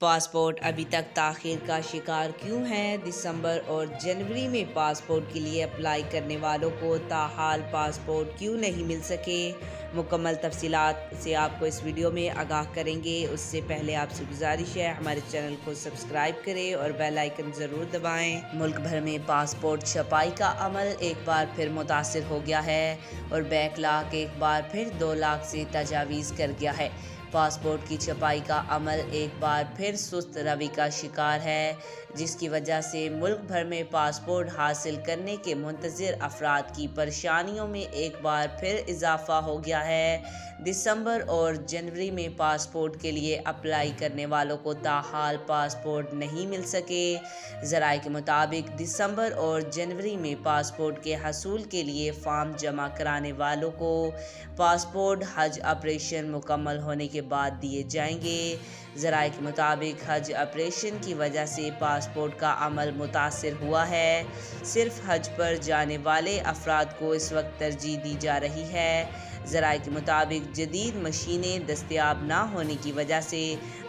Passport अभी तक ताख़ीर का शिकार क्यों है? दिसंबर और जनवरी में पासपोर्ट के लिए अप्लाई करने वालों को ताहाल पासपोर्ट क्यों नहीं मिल सके? मुकम्मल तफसीलात से आपको इस वीडियो में आगाह करेंगे। उससे पहले आपसे गुजारिश है हमारे चैनल को सब्सक्राइब करें और बेल आइकन ज़रूर दबाएं। मुल्क भर में पासपोर्ट छपाई का अमल एक बार फिर मुतासिर हो गया है और बैकलॉग एक बार फिर 2 लाख से तजावीज़ कर गया है। पासपोर्ट की छपाई का अमल एक बार फिर सुस्त रवि का शिकार है, जिसकी वजह से मुल्क भर में पासपोर्ट हासिल करने के मुंतज़िर अफराद की परेशानियों में एक बार फिर इजाफा हो गया है। दिसंबर और जनवरी में पासपोर्ट के लिए अप्लाई करने वालों को ताहाल पासपोर्ट नहीं मिल सके। ज़राए के मुताबिक दिसंबर और जनवरी में पासपोर्ट के हसूल के लिए फॉर्म जमा कराने वालों को पासपोर्ट हज ऑपरेशन मुकम्मल होने के बाद दिए जाएंगे। ज़राए के मुताबिक हज ऑपरेशन की वजह से पासपोर्ट का अमल मुतासिर हुआ है। सिर्फ हज पर जाने वाले अफराद को इस वक्त तरजीह दी जा रही है। ज़राए के मुताबिक जदीद मशीनें दस्तयाब ना होने की वजह से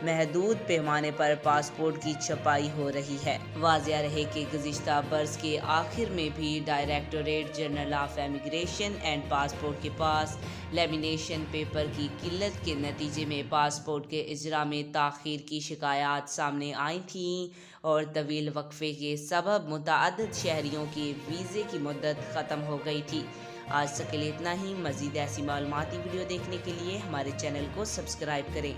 महदूद पैमाने पर पासपोर्ट की छपाई हो रही है। वाज़िया रहे कि गुज़िश्ता बरस के आखिर में भी directorate general of immigration and passport के पास लेमिनेशन पेपर की किल्लत के नतीजे में पासपोर्ट के इजरा में ताख़ीर की शिकायत सामने आई थीं और तवील वक्फे के सबब मुतअद्दिद शहरियों के वीज़े की मुद्दत ख़त्म हो गई थी। आज तक के लिए इतना ही। मज़ीद ऐसी मालूमाती वीडियो देखने के लिए हमारे चैनल को सब्सक्राइब करें।